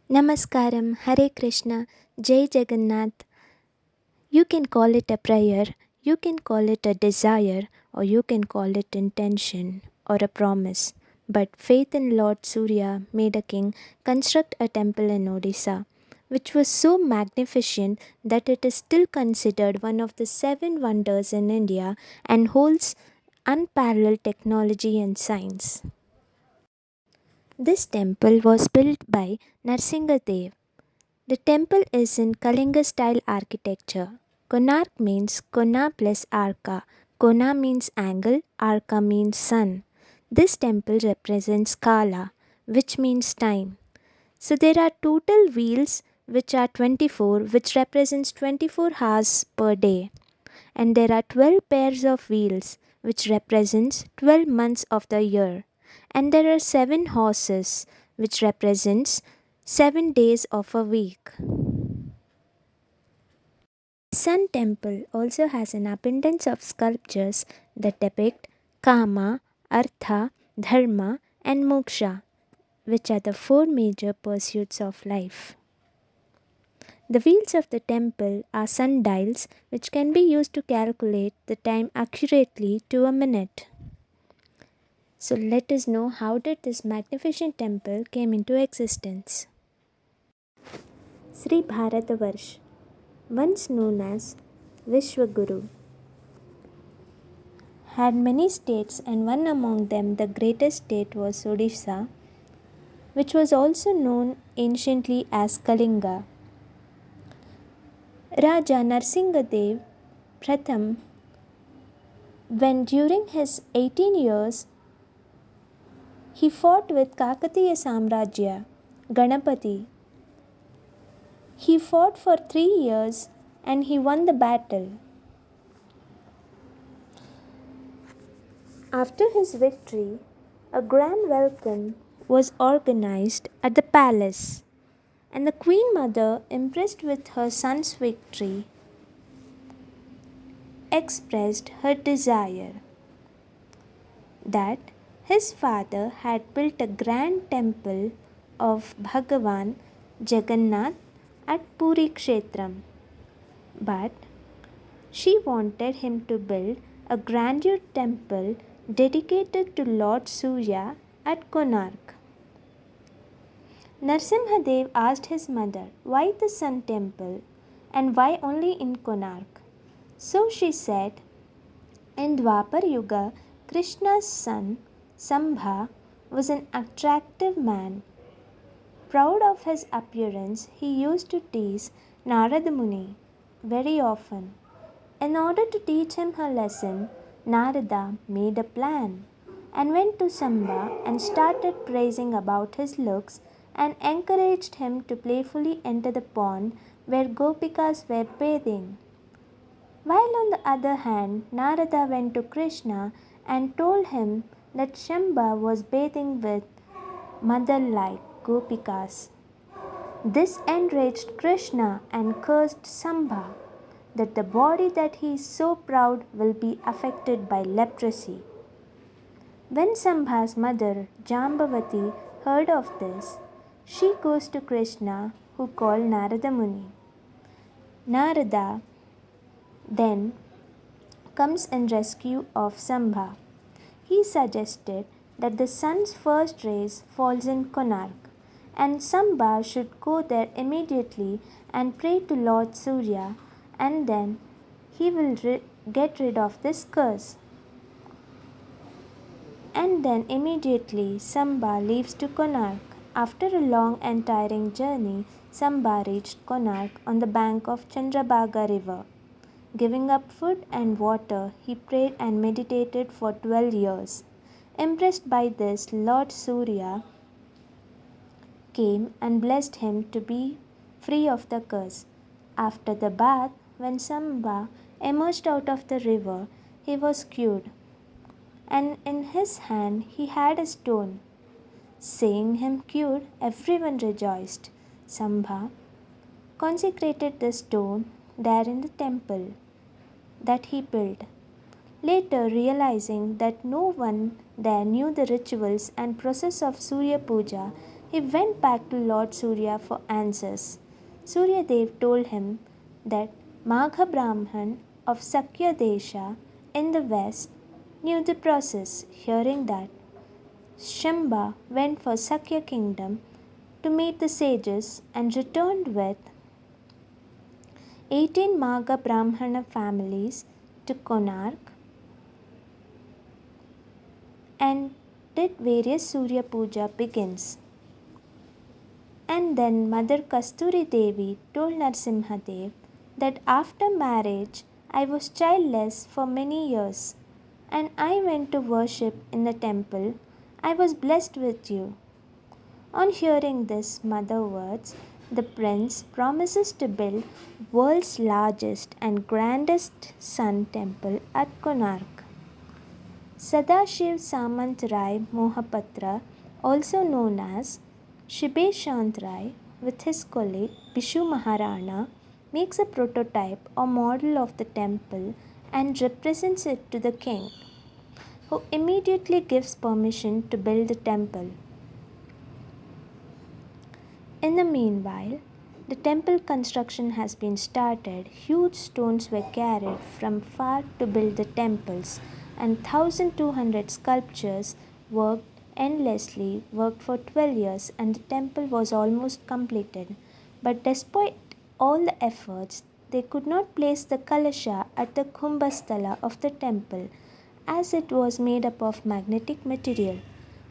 Namaskaram, Hare Krishna, Jai Jagannath. You can call it a prayer, you can call it a desire, or you can call it intention or a promise. But faith in Lord Surya made a king construct a temple in Odisha, which was so magnificent that it is still considered one of the seven wonders in India and holds unparalleled technology and science. This temple was built by Narasimhadev. The temple is in Kalinga style architecture. Konark means Kona plus Arka. Kona means angle, Arka means sun. This temple represents Kala, which means time. So there are total wheels which are 24, which represents 24 hours per day. And there are 12 pairs of wheels, which represents 12 months of the year. And there are 7 horses, which represents 7 days of a week. Sun Temple also has an abundance of sculptures that depict Kama, Artha, Dharma, and Moksha, which are the four major pursuits of life. The wheels of the temple are sundials which can be used to calculate the time accurately to a minute. So let us know how did this magnificent temple came into existence. Sri Bharatavarsha, once known as Vishwaguru, had many states, and one among them, the greatest state, was Odisha, which was also known anciently as Kalinga. Raja Narsingadev Pratham, when during his 18 years he fought with Kakatiya Samrajya, Ganapati. He fought for 3 years and he won the battle. After his victory, a grand welcome was organized at the palace, and the Queen Mother, impressed with her son's victory, expressed her desire that his father had built a grand temple of Bhagavan Jagannath at Puri Kshetram, but she wanted him to build a grandeur temple dedicated to Lord Surya at Konark. Narsimhadev asked his mother why the Sun Temple and why only in Konark. So she said, in Dwapar Yuga, Krishna's son Sambha was an attractive man. Proud of his appearance, he used to tease Narada Muni very often. In order to teach him her lesson, Narada made a plan and went to Samba and started praising about his looks and encouraged him to playfully enter the pond where Gopikas were bathing. While on the other hand, Narada went to Krishna and told him that Shamba was bathing with mother like Gopikas. This enraged Krishna and cursed Samba that the body that he is so proud will be affected by leprosy. When Sambha's mother Jambavati heard of this, she goes to Krishna, who called Narada Muni. Narada then comes in rescue of Sambha. He suggested that the sun's first rays falls in Konark and Samba should go there immediately and pray to Lord Surya, and then he will get rid of this curse. And then immediately Samba leaves to Konark. After a long and tiring journey, Samba reached Konark on the bank of Chandrabhaga river. Giving up food and water, he prayed and meditated for 12 years. Impressed by this, Lord Surya came and blessed him to be free of the curse. After the bath, when Samba emerged out of the river, he was cured, and in his hand he had a stone. Seeing him cured, everyone rejoiced. Samba consecrated the stone there in the temple that he built. Later, realizing that no one there knew the rituals and process of Surya Puja, He went back to Lord Surya for answers. Surya Dev told him that Magha Brahman of Sakya Desha in the west knew the process. Hearing that, Shamba went for Sakya kingdom to meet the sages and returned with 18 Magha Brahmana families to Konark and did various Surya Puja begins. And then Mother Kasturi Devi told Narasimhadev that after marriage I was childless for many years and I went to worship in the temple. I was blessed with you. On hearing this mother words, the prince promises to build world's largest and grandest sun temple at Konark. Sadashiv Samant Rai Mohapatra, also known as Shibeshant Rai, with his colleague Bishu Maharana, makes a prototype or model of the temple and represents it to the king, who immediately gives permission to build the temple. In the meanwhile, the temple construction has been started. Huge stones were carried from far to build the temples, and 1200 sculptures worked for 12 years, and the temple was almost completed. But despite all the efforts, they could not place the Kalasha at the Kumbhasthala of the temple, as it was made up of magnetic material.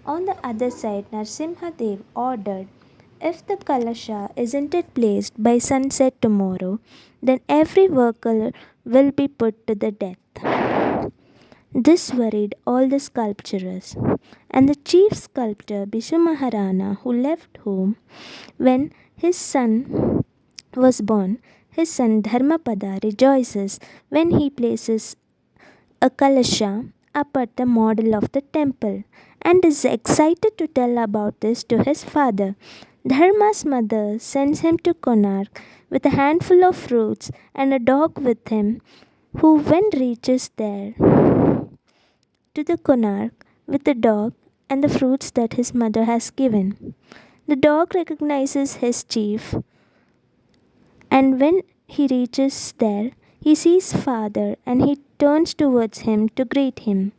On the other side, Narsimhadev ordered, if the Kalasha isn't placed by sunset tomorrow, then every worker will be put to the death. This worried all the sculptors, and the chief sculptor Bishu Maharana, who left home when his son was born, his son Dharmapada rejoices when he places a kalasha up at the model of the temple and is excited to tell about this to his father. Dharma's mother sends him to Konark with a handful of fruits and a dog with him, who, when reaches there, to the Konark with the dog and the fruits that his mother has given. The dog recognizes his chief, and when he reaches there, he sees father and he turns towards him to greet him.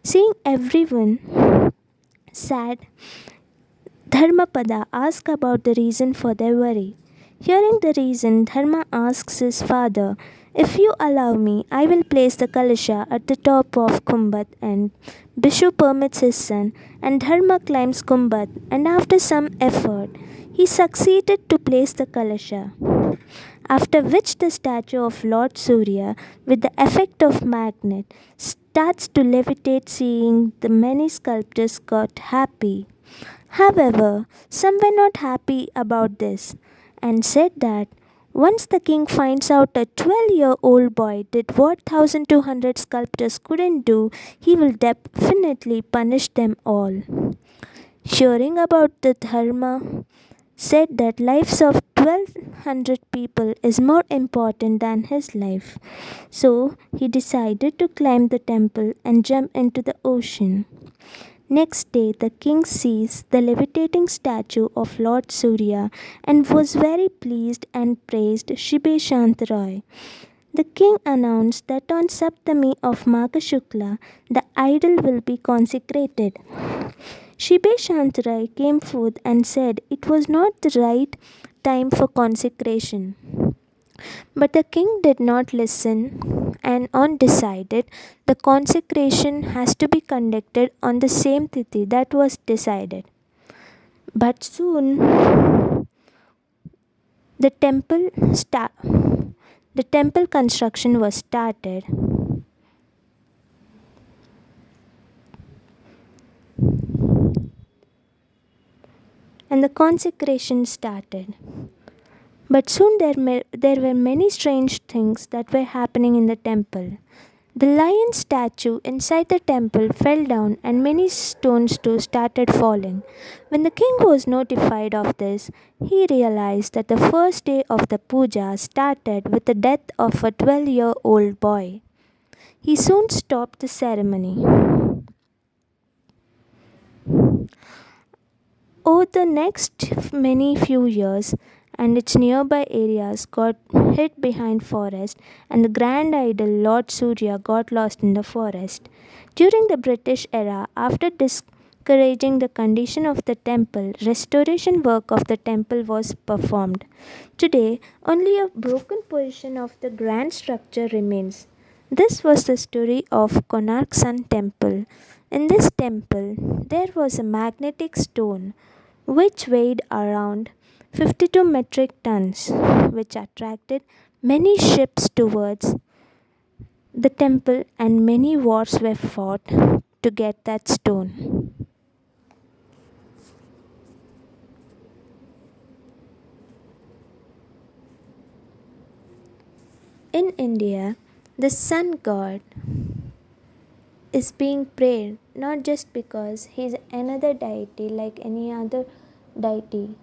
Seeing everyone sad, Dharmapada asks about the reason for their worry. Hearing the reason, Dharma asks his father, if you allow me, I will place the Kalasha at the top of Kumbhat, and Bishu permits his son, and Dharma climbs Kumbhat, and after some effort, he succeeded to place the Kalasha. After which the statue of Lord Surya, with the effect of magnet, starts to levitate. Seeing the many sculptors got happy. However, some were not happy about this and said that once the king finds out a 12-year-old boy did what 1200 sculptors couldn't do, he will definitely punish them all. Hearing about the Dharma said that lives of 1200 people is more important than his life. So he decided to climb the temple and jump into the ocean. Next day, the king sees the levitating statue of Lord Surya and was very pleased and praised Shibeshant Roy. The king announced that on Saptami of Magha Shukla, the idol will be consecrated. Shibeshant Roy came forth and said it was not the right time for consecration. But the king did not listen and on decided the consecration has to be conducted on the same tithi that was decided. But soon the temple construction was started. And the consecration started. But soon there were many strange things that were happening in the temple. The lion statue inside the temple fell down and many stones too started falling. When the king was notified of this, he realized that the first day of the puja started with the death of a 12-year-old boy. He soon stopped the ceremony. Over the next many few years, and its nearby areas got hid behind forest, and the grand idol Lord Surya got lost in the forest. During the British era, after discouraging the condition of the temple, restoration work of the temple was performed. Today, only a broken portion of the grand structure remains. This was the story of Konark Sun Temple. In this temple, there was a magnetic stone which weighed around 52 metric tons, which attracted many ships towards the temple, and many wars were fought to get that stone. In India, the sun god is being prayed not just because he is another deity like any other deity,